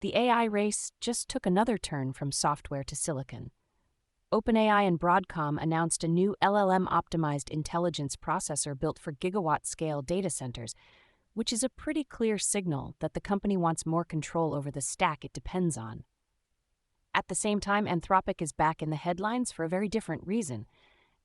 The AI race just took another turn from software to silicon. OpenAI and Broadcom announced a new LLM-optimized intelligence processor built for gigawatt-scale data centers, which is a pretty clear signal that the company wants more control over the stack it depends on. At the same time, Anthropic is back in the headlines for a very different reason,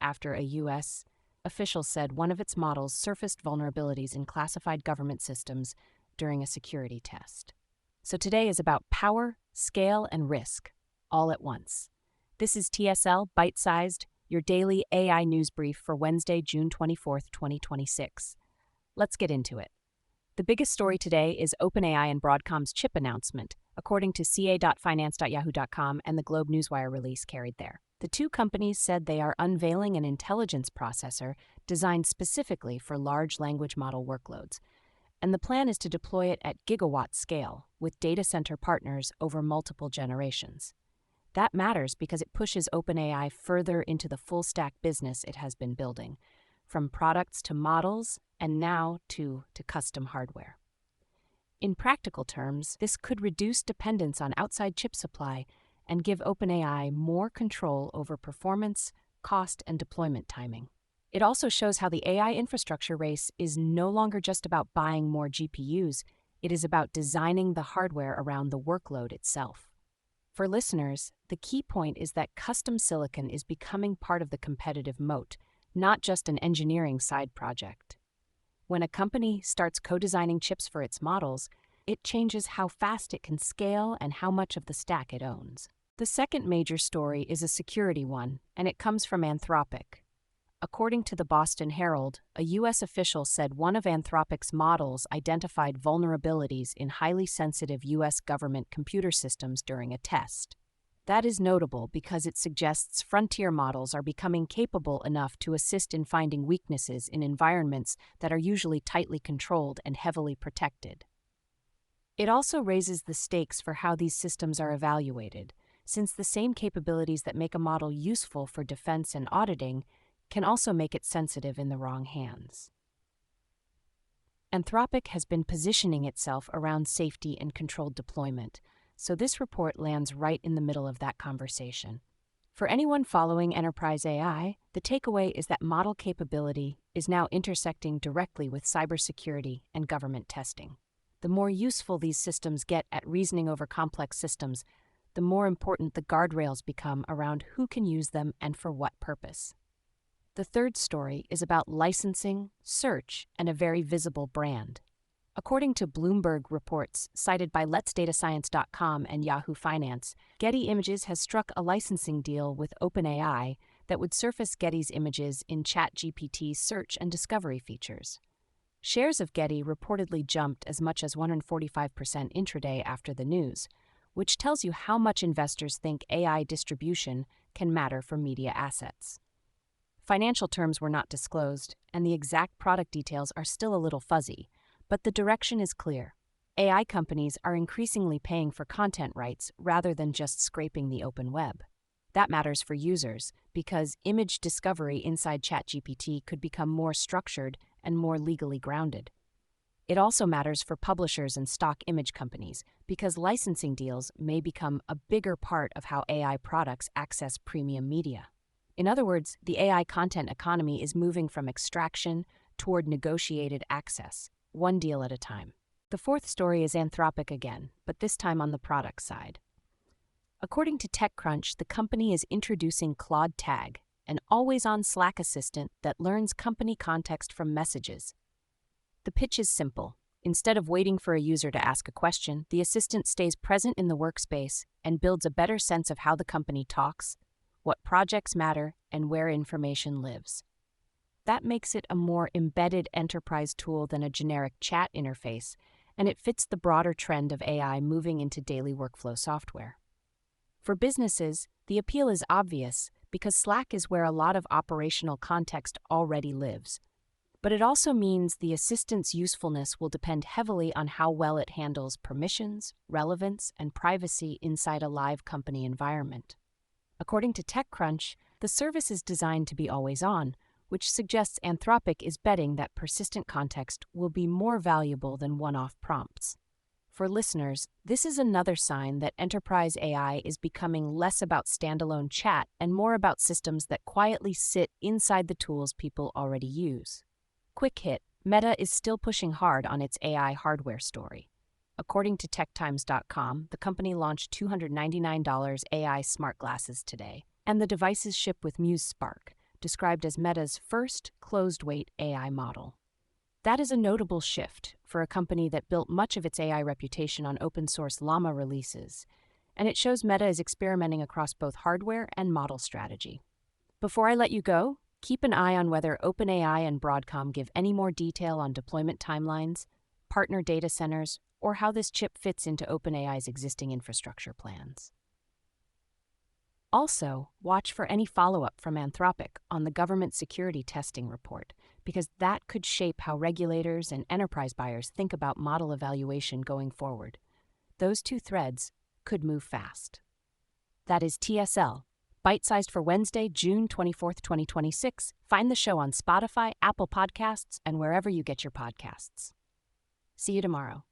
after a U.S. official said one of its models surfaced vulnerabilities in classified government systems during a security test. So today is about power, scale, and risk, all at once. This is TSL, Byte Sized, your daily AI news brief for Wednesday, June 24th, 2026. Let's get into it. The biggest story today is OpenAI and Broadcom's chip announcement, according to ca.finance.yahoo.com and the Globe Newswire release carried there. The two companies said they are unveiling an intelligence processor designed specifically for large language model workloads, and the plan is to deploy it at gigawatt scale with data center partners over multiple generations. That matters because it pushes OpenAI further into the full-stack business it has been building, from products to models and now to custom hardware. In practical terms, this could reduce dependence on outside chip supply and give OpenAI more control over performance, cost, and deployment timing. It also shows how the AI infrastructure race is no longer just about buying more GPUs, it is about designing the hardware around the workload itself. For listeners, the key point is that custom silicon is becoming part of the competitive moat, not just an engineering side project. When a company starts co-designing chips for its models, it changes how fast it can scale and how much of the stack it owns. The second major story is a security one, and it comes from Anthropic. According to the Boston Herald, a U.S. official said one of Anthropic's models identified vulnerabilities in highly sensitive U.S. government computer systems during a test. That is notable because it suggests frontier models are becoming capable enough to assist in finding weaknesses in environments that are usually tightly controlled and heavily protected. It also raises the stakes for how these systems are evaluated, since the same capabilities that make a model useful for defense and auditing can also make it sensitive in the wrong hands. Anthropic has been positioning itself around safety and controlled deployment, so this report lands right in the middle of that conversation. For anyone following enterprise AI, the takeaway is that model capability is now intersecting directly with cybersecurity and government testing. The more useful these systems get at reasoning over complex systems, the more important the guardrails become around who can use them and for what purpose. The third story is about licensing, search, and a very visible brand. According to Bloomberg reports cited by letsdatascience.com and Yahoo Finance, Getty Images has struck a licensing deal with OpenAI that would surface Getty's images in ChatGPT's search and discovery features. Shares of Getty reportedly jumped as much as 145% intraday after the news, which tells you how much investors think AI distribution can matter for media assets. Financial terms were not disclosed, and the exact product details are still a little fuzzy, but the direction is clear. AI companies are increasingly paying for content rights rather than just scraping the open web. That matters for users because image discovery inside ChatGPT could become more structured and more legally grounded. It also matters for publishers and stock image companies because licensing deals may become a bigger part of how AI products access premium media. In other words, the AI content economy is moving from extraction toward negotiated access, one deal at a time. The fourth story is Anthropic again, but this time on the product side. According to TechCrunch, the company is introducing Claude Tag, an always-on Slack assistant that learns company context from messages. The pitch is simple. Instead of waiting for a user to ask a question, the assistant stays present in the workspace and builds a better sense of how the company talks, what projects matter, and where information lives. That makes it a more embedded enterprise tool than a generic chat interface, and it fits the broader trend of AI moving into daily workflow software. For businesses, the appeal is obvious because Slack is where a lot of operational context already lives. But it also means the assistant's usefulness will depend heavily on how well it handles permissions, relevance, and privacy inside a live company environment. According to TechCrunch, the service is designed to be always on, which suggests Anthropic is betting that persistent context will be more valuable than one-off prompts. For listeners, this is another sign that enterprise AI is becoming less about standalone chat and more about systems that quietly sit inside the tools people already use. Quick hit, Meta is still pushing hard on its AI hardware story. According to TechTimes.com, the company launched $299 AI smart glasses today, and the devices ship with Muse Spark, described as Meta's first closed-weight AI model. That is a notable shift for a company that built much of its AI reputation on open-source Llama releases, and it shows Meta is experimenting across both hardware and model strategy. Before I let you go, keep an eye on whether OpenAI and Broadcom give any more detail on deployment timelines, partner data centers, or how this chip fits into OpenAI's existing infrastructure plans. Also, watch for any follow-up from Anthropic on the government security testing report, because that could shape how regulators and enterprise buyers think about model evaluation going forward. Those two threads could move fast. That is TSL, Byte Sized for Wednesday, June 24th, 2026. Find the show on Spotify, Apple Podcasts, and wherever you get your podcasts. See you tomorrow.